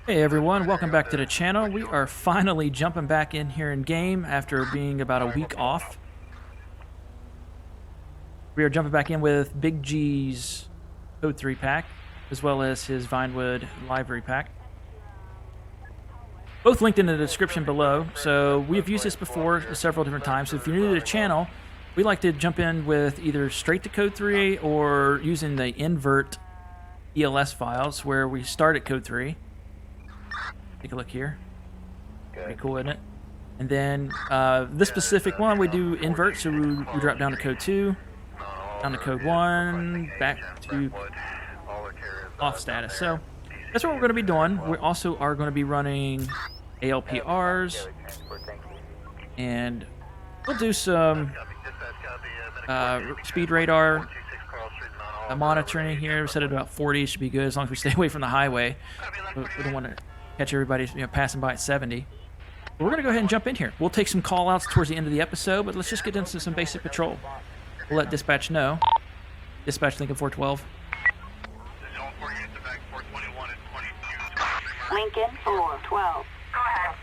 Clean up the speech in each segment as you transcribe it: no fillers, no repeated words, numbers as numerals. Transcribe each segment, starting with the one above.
Hey everyone, welcome back to the channel. We are finally jumping back in here in game after being about a week off. We are jumping back in with Big G's Code 3 pack, as well as his Vinewood library pack. Both linked in the description below, so we have used this before several different times. So if you're new to the channel, we like to jump in with either straight to Code 3 or using the invert ELS files where we start at Code 3. Take a look here. Pretty cool, isn't it? And then this specific one, we do invert, so we drop down to Code 2, down to Code 1, back to off status. So that's what we're going to be doing. We also are going to be running ALPRs, and we'll do some speed radar monitoring here. We set it about 40, should be good as long as we stay away from the highway. We don't want to catch everybody passing by at 70. But we're going to go ahead and jump in here. We'll take some call-outs towards the end of the episode, but let's just get into some basic patrol. We'll let dispatch know. Dispatch Lincoln 412. Lincoln 412. Go ahead.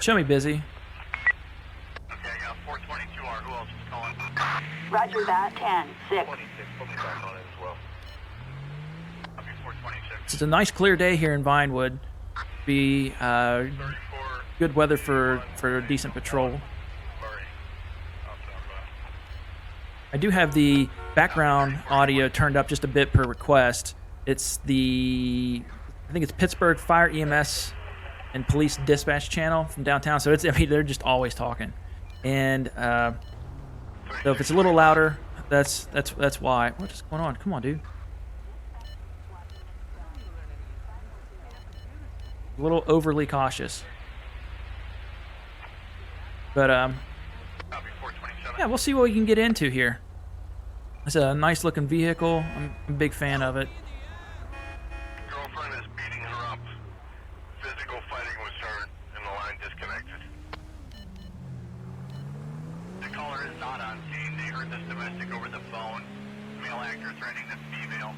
Show me busy. Okay, yeah, 422R. Who else is calling? Roger that. 10-6. It's a nice clear day here in Vinewood. Be good weather for a decent patrol. I do have the background audio turned up just a bit per request. It's I think it's Pittsburgh Fire EMS and Police Dispatch channel from downtown. So I mean, they're just always talking. And so if it's a little louder, that's why. What's going on? Come on, dude. A little overly cautious. But yeah, we'll see what we can get into here. It's a nice looking vehicle. I'm a big fan of it. Girlfriend is beating her up. Physical fighting was heard and the line disconnected. The caller is not on scene. They heard this domestic over the phone. Male actor threatening the female.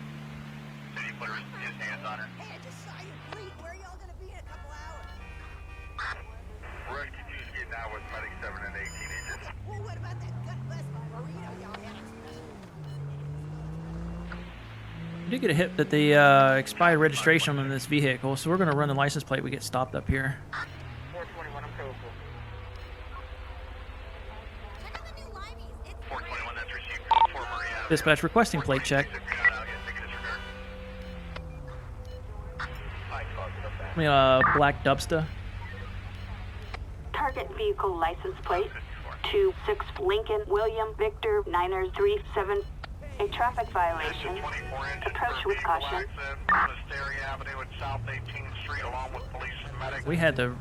Did he put his hands on her? Hey, I just saw you bleed. Where are y'all gonna be in a couple hours? We're at QTC now with Medic 7 and 18 agents. Well, what about that gutless burrito y'all had? We did get a hit that the expired registration on this vehicle, so we're going to run the license plate. We get stopped up here. 421, I'm cool. Check out the new limeys. It's 421, that's received for Maria. Dispatch requesting plate check. I mean, black Dubsta. Target vehicle license plate 26 Lincoln William Victor 937. A traffic violation. Approach with caution. We had the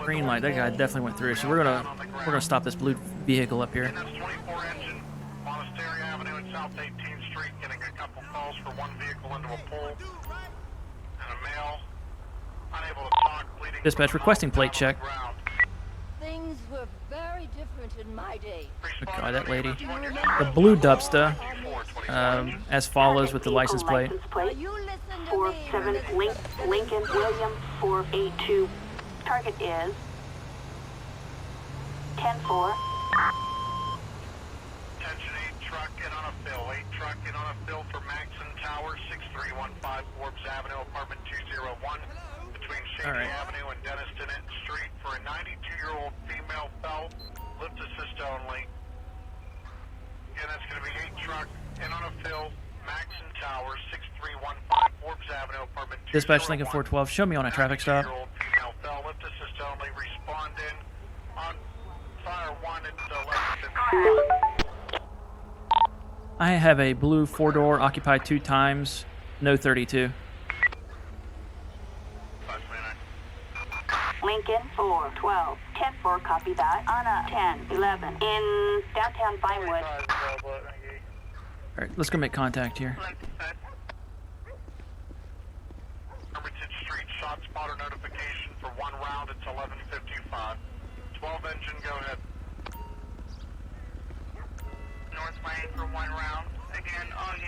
green light. That guy definitely went through. So we're gonna stop this blue vehicle up here. Dispatch requesting plate check. Things were very different in my day. Oh God, that lady. The blue Dubsta, as follows with the license plate. You listen to 47 me. Lincoln William 482. Target is 10-4. Attention 8 truck in on a fill. 8 truck in on a fill for Maxon Tower, 6315 Forbes Avenue, apartment 201. Between Shady Avenue and Denniston Street for a 92-year-old female fell. Lift assist only. And that's going to be 8 truck in on a fill. Maxon Tower, 6315 Forbes Avenue, apartment 201. Dispatch Lincoln 412. Show me on a traffic stop. 92-year-old female fell. Lift assist only. Respond in on fire 1 at 11:55. I have a blue 4-door occupied 2 times, no 32. Lincoln 412. 10-4, copy that. On a 10-11 in downtown Vinewood. Alright, let's go make contact here. Hermitage Street, shot spotter notification for 1 round. It's 11:55. 12 engine, go ahead. North lane for 1 round.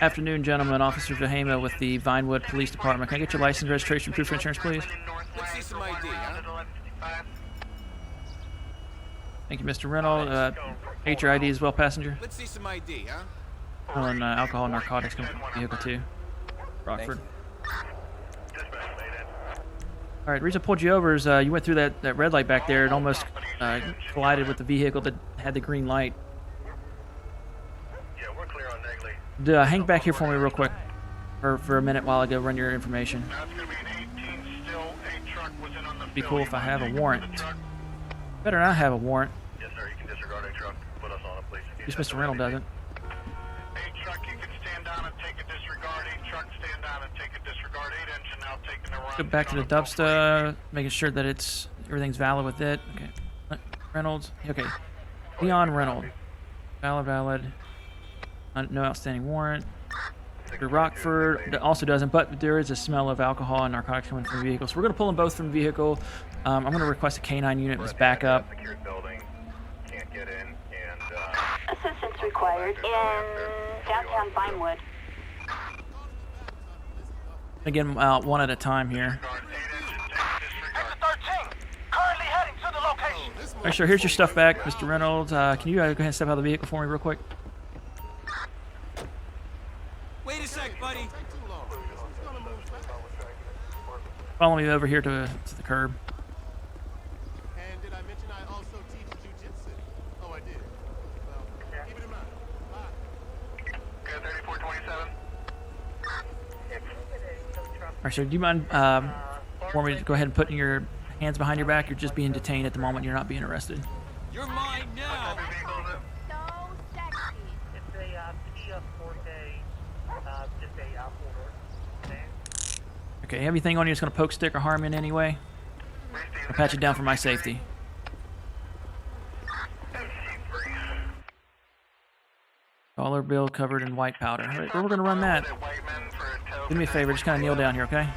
Afternoon, gentlemen. Officer Vehemo with the Vinewood Police Department. Can I get your license, registration, proof of insurance, please? Let's see some ID, huh? Thank you, Mr. Reynolds. Get your ID as well, passenger. Let's see some ID, huh? On alcohol and narcotics coming from the vehicle too. Rockford. All right, the reason I pulled you over is you went through that red light back there and almost collided with the vehicle that had the green light. Yeah, we're clear on Negley. Hang back here for me real quick, for a minute while I go run your information. That's going to be an 18 still. A truck was in on the Be fill. cool You if I wanna have a take the warrant. truck? Better not have a warrant. Yes, sir. You can disregard a truck. Put us on it, please. At least Mr. Reynolds doesn't. A truck, you can stand down and take a disregard. A truck, stand down and take a disregard. 8 engine now taking a run. Go back to the Dubsta, making sure that everything's valid with it. Okay. Reynolds. Okay. Leon Reynolds. Valid. No outstanding warrant. The Rockford also doesn't, but there is a smell of alcohol and narcotics coming from the vehicle. So we're going to pull them both from the vehicle. I'm going to request a K9 unit as backup. Secured building. Can't get in. And, Assistance required in downtown Vinewood. Again, one at a time here. guard 8 engine, take a disregard. 13, currently heading to the location. All right, sir, here's your stuff back, Mr. Reynolds. Can you go ahead and step out of the vehicle for me real quick? Wait a sec, buddy. Follow me over here to the curb. And did I mention I also teach jujitsu? Oh, I did. Well, keep it in mind. Bye. Good, 3427. All right, sir, do you mind for me to go ahead and putting your hands behind your back? You're just being detained at the moment. You're not being arrested. You're mine now. So sexy. It's a PF4K, just a 4-door. Okay, have anything on you that's going to poke, stick, or harm in any way? I'll pat you down for my safety. Dollar bill covered in white powder. All right, we're going to run that. Do me a favor, just kind of kneel down here, okay?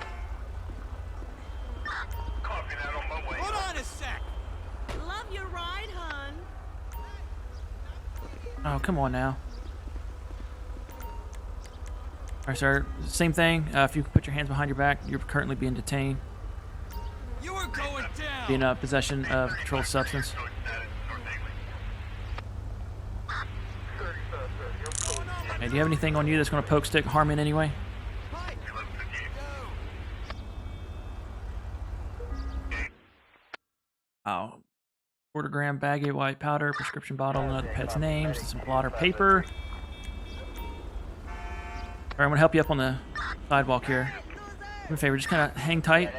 Copy that on my way. Hold on a sec. Love your ride, hon. Oh, come on now. All right, sir. Same thing. If you put your hands behind your back, you're currently being detained. You are going down. Being possession of a controlled substance. Okay, do you have anything on you that's going to poke, stick, harm in any way? Oh. Quarter-gram baggie of white powder, prescription bottle, and other pet's names, and some blotter paper. All right, I'm going to help you up on the sidewalk here. Do me a favor, just kind of hang tight.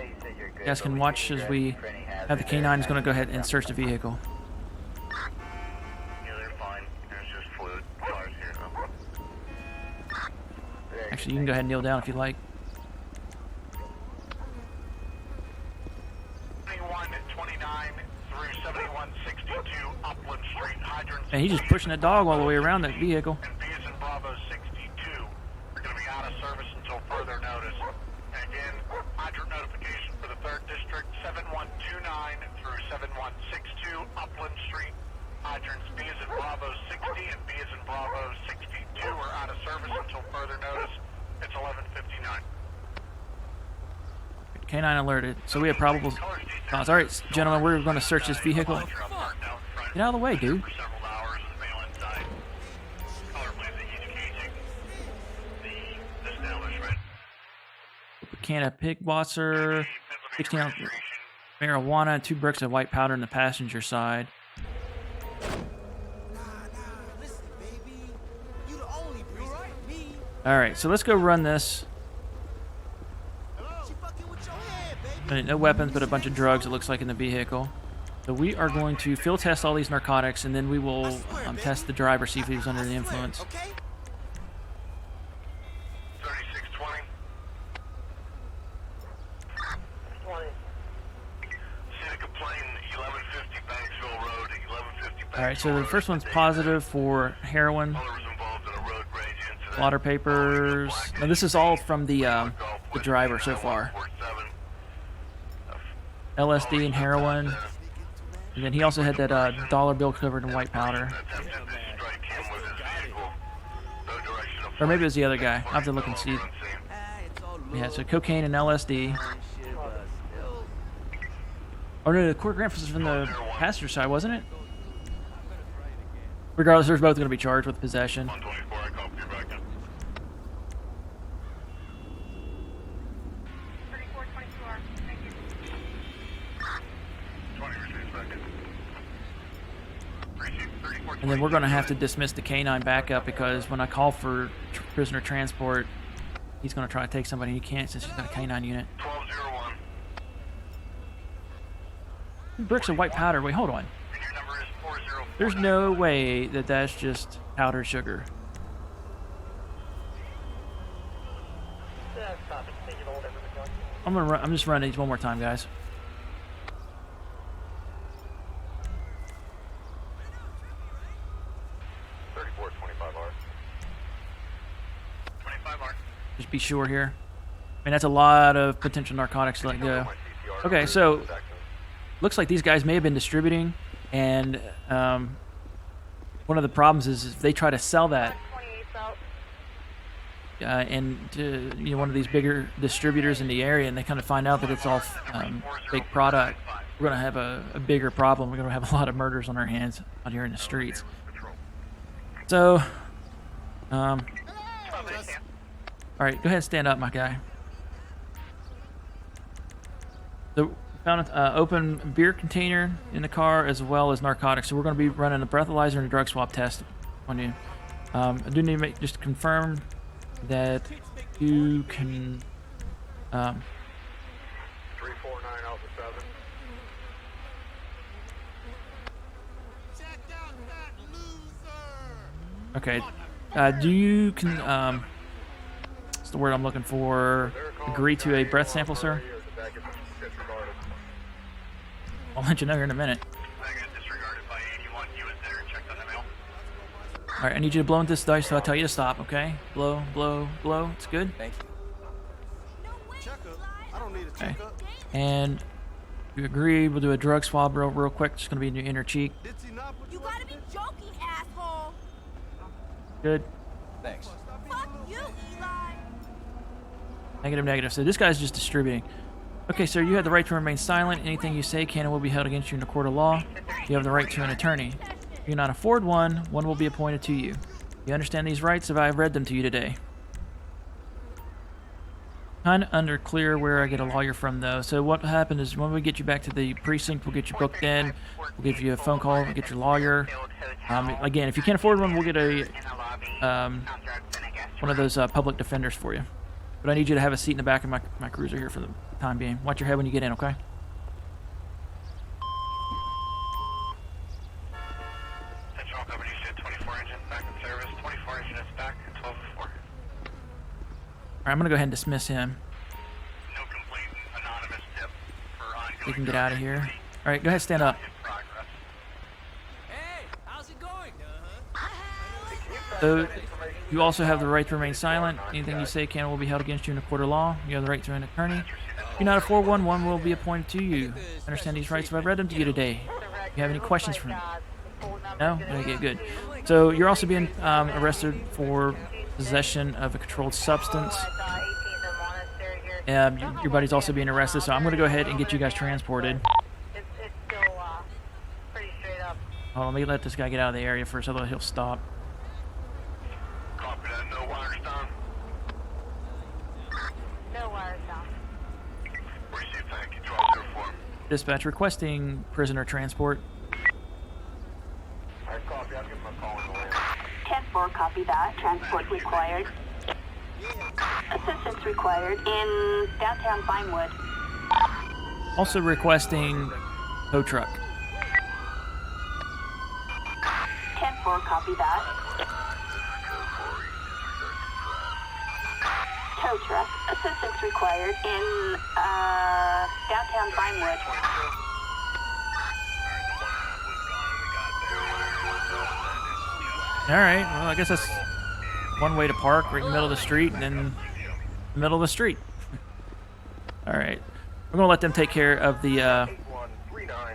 You guys can watch as we have the K9 is going to go ahead and search the vehicle. Yeah, they're fine. There's just fluid. Cars here. Actually, you can go ahead and kneel down if you like. 29 through 7162 Upland Street, hydrants. And he's just pushing that dog all the way around that vehicle. And B is in Bravo 62. We're going to be out of service until further notice. And again, hydrant notification for the 3rd District, 7129 through 7162 Upland Street. Hydrants B is in Bravo 60 and B is in Bravo 62 are out of service until further notice. It's 11:59. K9 alerted. So we have probable cause. All right, gentlemen, we're going to search this vehicle. Get out of the way, dude. For several hours in the mail inside. Color plates indicating the establishment. A can of pig wasser, 16 ounce marijuana, and 2 bricks of white powder in the passenger side. Listen, baby. You the only breeze for me. All right, so let's go run this. She fucking with your head, baby. No weapons, but a bunch of drugs, it looks like, in the vehicle. So we are going to field test all these narcotics, and then we will test the driver, see if he was under the influence. Okay? 3620. See a complaint, 1150 Banksville Road, 1150 Banksville All right, so the first one's positive for heroin, Caller was involved in a road rage incident. blotter papers. Now this is all from the driver so far. 47. LSD and heroin. And then he also had that dollar bill covered in white powder. Attempted to strike him with his vehicle. No direction of Or maybe it was the other guy. I'll have to look and see. Yeah, so cocaine and LSD. Oh no, the court grant was from the passenger side, wasn't it? Regardless, they're both going to be charged with possession. 124, I copy you back in. 3424, thank you. 20 received back in. Received 34. And then we're going to have to dismiss the K9 backup because when I call for prisoner transport, he's going to try to take somebody. He can't since he's got a K9 unit. 1201. Bricks of white powder. Wait, hold on. And your number is 4049. There's no way that that's just powdered sugar. I'm just running these one more time, guys. Just be sure here. I mean, that's a lot of potential narcotics to let go. Okay, so looks like these guys may have been distributing, and one of the problems is if they try to sell that and to one of these bigger distributors in the area, and they kind of find out that it's all fake product, we're going to have a bigger problem. We're going to have a lot of murders on our hands out here in the streets. So, all right, go ahead and stand up, my guy. So, we found an open beer container in the car as well as narcotics. So we're going to be running a breathalyzer and a drug swab test on you. I do need to just confirm that you can. 349 Alpha 7. Check out that loser! Okay. Do you can what's the word I'm looking for? Agree to a breath sample, sir? I'll let you know here in a minute. Disregarded by 81. You was there and checked on the mail. All right, I need you to blow into this dice, so I'll tell you to stop. Okay? Blow, blow, blow. It's good. Thank you. Checkup? I don't need a Okay. checkup. And if you agree, we'll do a drug swab real quick. Just gonna be in your inner cheek. Did he not put You you on gotta be joking, asshole. Good. Thanks. Fuck you, Eli. Negative, negative. So this guy's just distributing. Okay, sir, you have the right to remain silent. Anything you say can and will be held against you in a court of law. You have the right to an attorney. If you cannot afford one, one will be appointed to you. You understand these rights? Have I read them to you today? Kind of unclear where I get a lawyer from, though. So what happened is when we get you back to the precinct, we'll get you booked in. We'll give you a phone call. We'll get your lawyer. Again, if you can't afford one, we'll get a one of those public defenders for you. But I need you to have a seat in the back of my cruiser here for the time being. Watch your head when you get in, okay? Central Company said 24 engine back in service. 24 engine is back at 12 4. All right, I'm going to go ahead and dismiss him. No complete anonymous tip for ongoing. You can get out of here. All right, go ahead, stand up. In progress. Hey, how's it going? So you also have the right to remain silent. Anything you say can and will be held against you in a court of law. You have the right to an attorney. If you're not a 411, will be appointed to you. Understand these rights? Have I read them to you today? You have any questions for me? No? Okay, good. So you're also being arrested for possession of a controlled substance. Your buddy's also being arrested, so I'm going to go ahead and get you guys transported. It's still pretty straight up. Oh, let me let this guy get out of the area first, otherwise he'll stop. Copy that. No wires down. No wires down. Receive. Thank you. 1204. Dispatch requesting prisoner transport. All right, copy. I'll give him a call in the way. 10-4, copy that. Transport required. Assistance required in downtown Vinewood. Also requesting tow truck. 10-4, copy that. Tow truck. Assistance required in downtown Vinewood. All right. Well, I guess that's one way to park, right in the middle of the street, and then the middle of the street. All right. We're gonna let them take care of the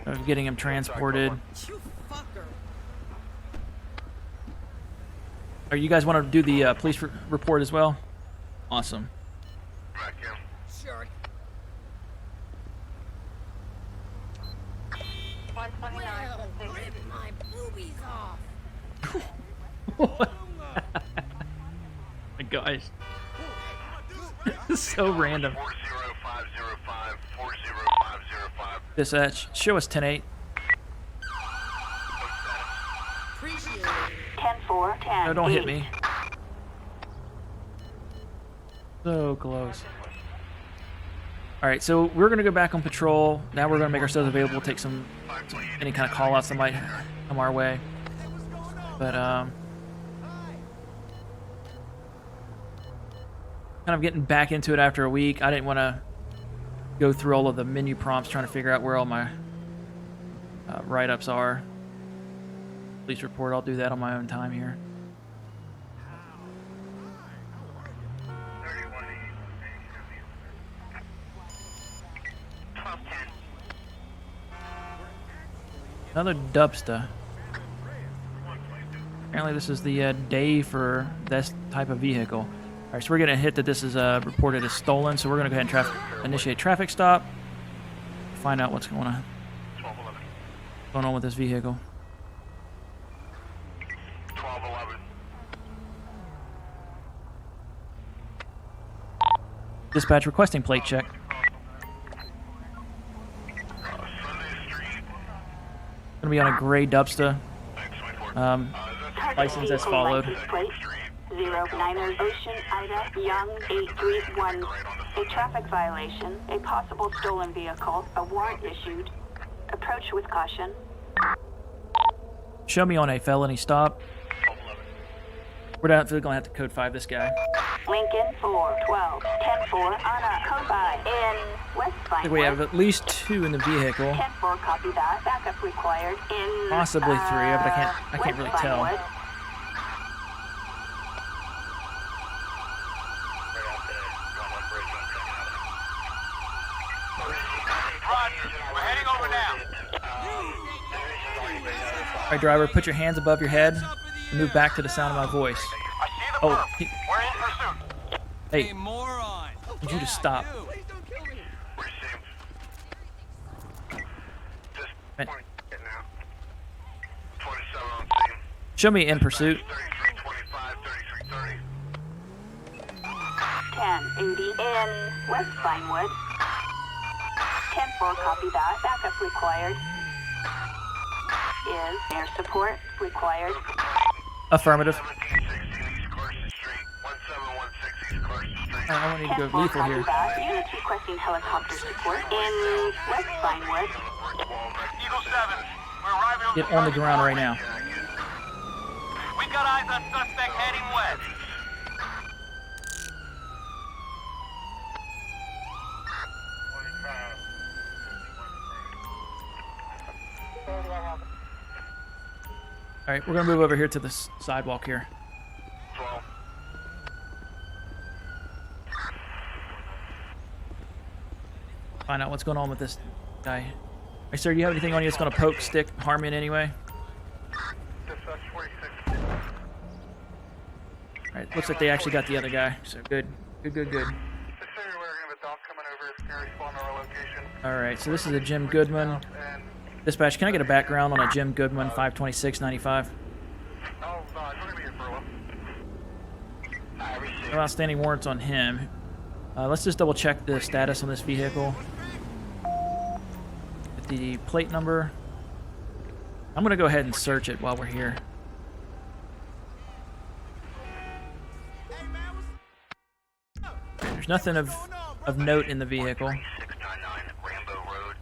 of getting him transported. You fucker. Or you guys want to do the police report as well? Awesome. Back in. Sure. 129. Well, rip my boobies off. My gosh. This is so random. 40505, 40505. Dispatch, show us 10-8. Appreciate it. 10-4, 10. No, don't hit me. So close. Alright, so we're going to go back on patrol. Now we're going to make ourselves available, take some any kind of call-outs that might come our way. But, kind of getting back into it after a week. I didn't want to go through all of the menu prompts trying to figure out where all my write-ups are. Police report, I'll do that on my own time here. Another dubster. Apparently this is the day for this type of vehicle. Alright, so we're going to hit that this is reported as stolen, so we're going to go ahead and initiate traffic stop. Find out what's going on with this vehicle. 1211. Dispatch requesting plate check. Sunday Street. Going to be on a gray dubster. License as followed. License plate 09 Ocean Ida Young 831. A traffic violation, a possible stolen vehicle, a warrant issued. Approach with caution. Show me on a felony stop. We're definitely going to have to code 5 this guy. Lincoln 412 10-4 on a code 5 in West I think we have Vinewood. at least 2 in the vehicle. 10-4, copy that. Backup required in Possibly 3, but I can't really West tell. Vinewood. We're heading over now. Alright, driver, put your hands above your head and move back to the sound of my voice. I see the Oh, perp. he- We're in pursuit. hey, Hey, moron. need you to stop. Please don't kill me. Received. Just Man. point it now. 27 on scene. Show me in pursuit. 3325, 3330. 1080 in West Vinewood. 10-4, copy that. Backup required. Is air support required? Affirmative. 1716 East Carson Street. 1716 East Carson Street. I don't need to 10-4, go lethal copy here. that. Units requesting helicopter support in West Vinewood. Eagle 7. We're arriving Get on the ground right now. We've got eyes on suspect heading west. Alright, we're going to move over here to the sidewalk here. 12. Find out what's going on with this guy. Hey, sir, do you have anything on you that's going to poke, stick, harm you in any way? Dispatch 46. Alright, looks like they actually got the other guy, so good. Good, good, good. Just so you're aware, we have a doc coming over. Gonna respond to our location. Alright, so this is a Jim Goodman. And Dispatch, can I get a background on a Jim Goodman 52695? we're gonna be here for a while. I received. No outstanding warrants on him. Let's just double check the status on this vehicle. Get the plate number. I'm going to go ahead and search it while we're here. There's nothing of note in the vehicle. 699 Rambo Road.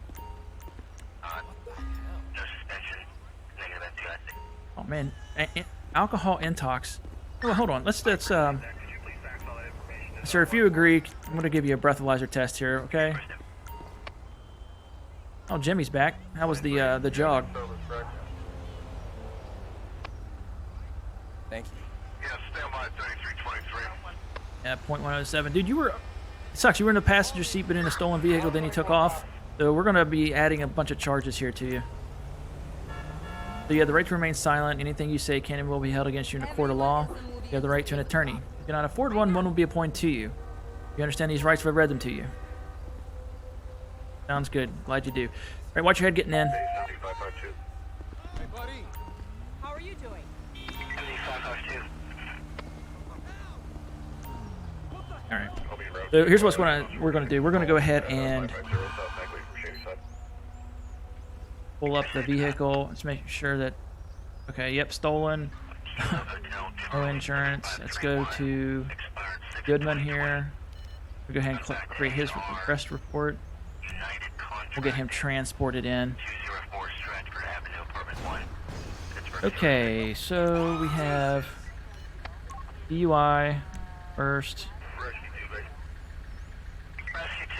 No suspension. Negative NTI. Oh man, alcohol intox. Oh, hold on. Let's sir, if you agree, I'm going to give you a breathalyzer test here, okay? Oh, Jimmy's back. How was the jog? Thank you. Yeah, stand by 3323. Yeah, .107. Dude, you were... It sucks. You were in the passenger seat, but in a stolen vehicle, then you took off. So we're going to be adding a bunch of charges here to you. So you have the right to remain silent. Anything you say can and will be held against you in a court of law. You have the right to an attorney. If you cannot afford one, one will be appointed to you. You understand these rights if I read them to you? Sounds good. Glad you do. All right, watch your head getting in. Hey, buddy. How are you doing? All right. So here's what's we're going to do. We're going to go ahead and pull up the vehicle. Let's make sure that, okay, yep, stolen. No insurance. Let's go to Goodman here. We'll go ahead and create his arrest report. We'll get him transported in. Okay, so we have DUI first.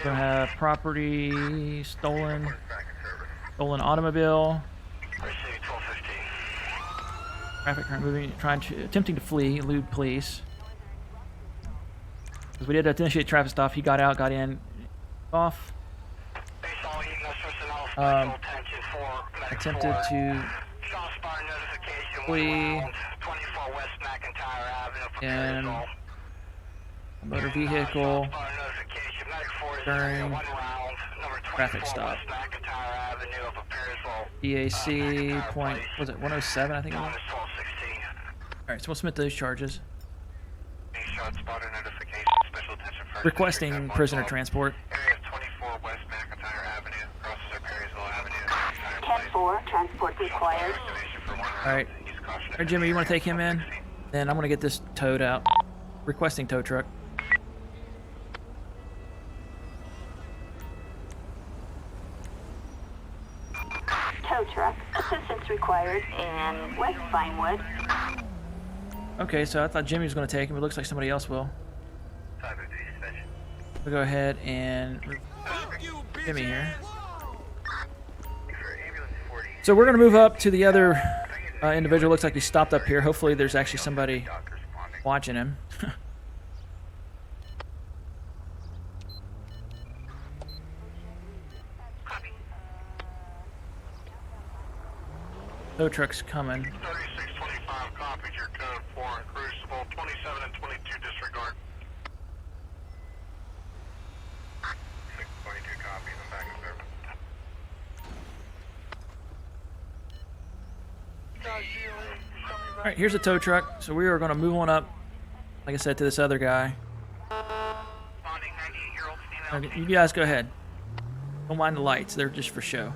We'll have property stolen automobile. Traffic current moving, attempting to flee, elude police. Because we did initiate traffic stop, he got out, got in, off. Attempted to flee in a motor vehicle during traffic stop. DAC point, was it 107, I think it was? Alright, so we'll submit those charges. Requesting prisoner transport. 10-4, transport required. Alright. Alright, Jimmy, you want to take him in? Then I'm going to get this towed out. Requesting tow truck. Tow truck. Assistance required in West Vinewood. Okay, so I thought Jimmy was going to take him, but it looks like somebody else will. We'll go ahead and Jimmy here. So we're going to move up to the other individual. Looks like he stopped up here. Hopefully there's actually somebody watching him. Tow truck's coming. 3625 copies your code 4 and crucible 27 and 22 disregard. 622 copies and back in service. Alright, here's the tow truck. So we are going to move on up, like I said, to this other guy. Okay, you guys go ahead. Don't mind the lights. They're just for show.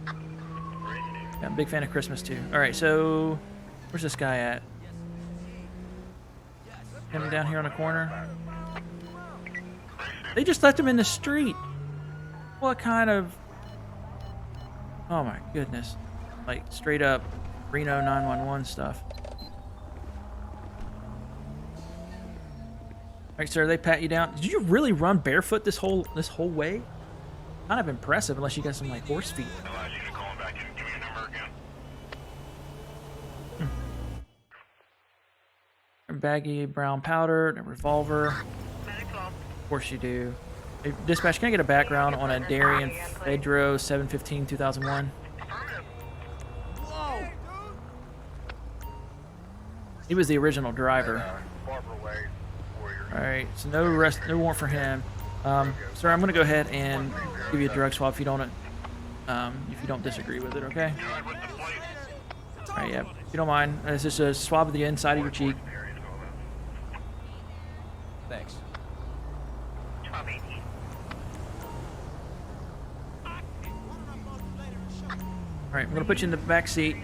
Yeah, I'm a big fan of Christmas too. Alright, so where's this guy at? Him down here on the corner. They just left him in the street. What kind of... Oh my goodness. Like straight up Reno 911 stuff. Alright, sir, they pat you down. Did you really run barefoot this whole way? Kind of impressive, unless you got some like horse feet. Baggy brown powder, a revolver. Of course you do. Hey, dispatch, can I get a background on a Darian Fedro 7/15/2001? He was the original driver. Alright, so no warrant for him. Sir, I'm gonna go ahead and give you a drug swab if you don't disagree with it, okay? Alright, yeah. If you don't mind, it's just a swab of the inside of your cheek. Thanks. Alright, I'm gonna put you in the back seat.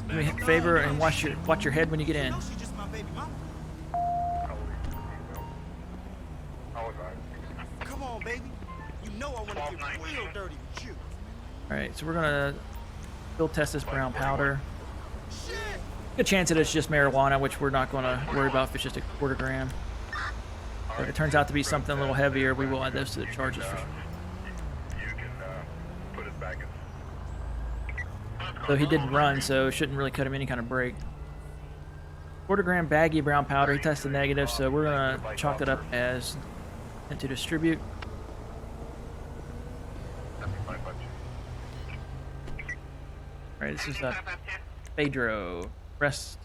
Do me a favor and watch your head when you get in. Come on, baby. You know I want to get real dirty with you. Alright, so we're gonna field test this brown powder. Good chance that it's just marijuana, which we're not gonna worry about if it's just a quarter gram. But if it turns out to be something a little heavier, we will add those to the charges for sure. You can put it back in. Though he didn't run, so it shouldn't really cut him any kind of break. Quarter gram baggy brown powder. He tested negative, so we're gonna chalk that up as intent to distribute. All right, this is Pedro. Rest.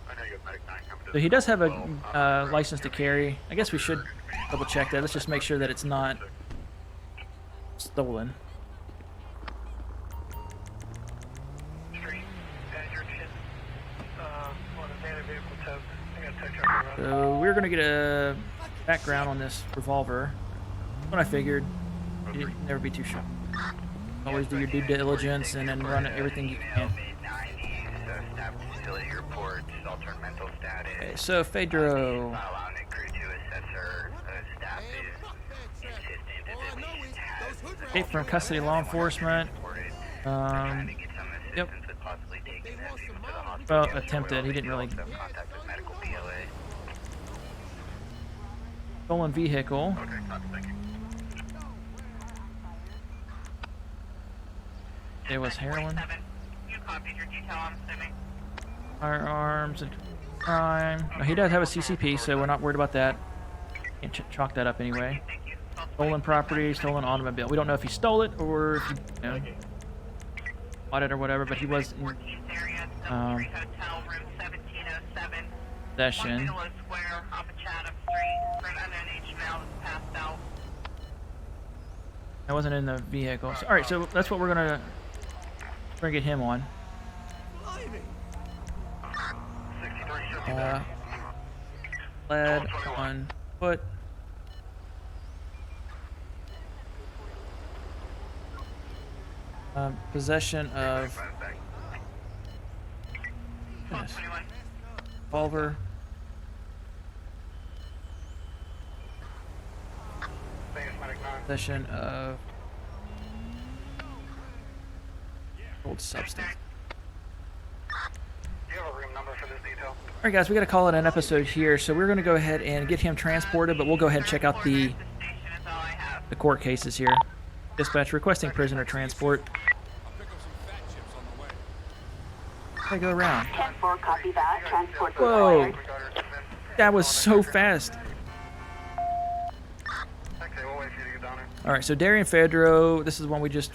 I know you have medic 9 coming to So he does have a license to carry. I guess we should double check that. Let's just make sure that it's not stolen. So we're gonna get a background on this revolver. What I figured, you never be too sure. Always do your due diligence and then run everything you can. Okay, so Pedro. Escape from custody, law enforcement. Yep. Well, attempted. He didn't really. Stolen vehicle. There was heroin. Firearms and crime. No, he does have a CCP, so we're not worried about that. Can't chalk that up anyway. Stolen property, stolen automobile. We don't know if he stole it or if he, bought it or whatever, but he was in possession. I wasn't in the vehicle. So, all right, so that's what we're gonna get him on. Led on foot. Possession of revolver. Possession of old substance. Alright guys, we gotta call it an episode here, so we're gonna go ahead and get him transported, but we'll go ahead and check out the court cases here. Dispatch requesting prisoner transport. I go around. 10-4, copy that. Transport Whoa! required. That was so fast. Alright, so Darian Fedro, this is one we just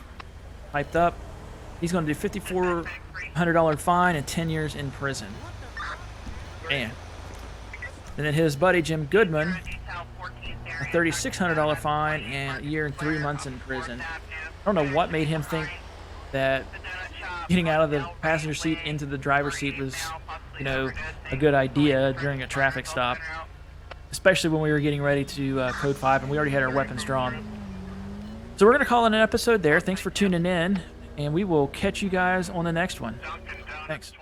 typed up. He's going to do $5,400 fine and 10 years in prison. Damn. And then his buddy Jim Goodman, a $3,600 fine and a year and 3 months in prison. I don't know what made him think that getting out of the passenger seat into the driver's seat was, a good idea during a traffic stop. Especially when we were getting ready to code 5 and we already had our weapons drawn. So we're going to call it an episode there. Thanks for tuning in, and we will catch you guys on the next one. Thanks.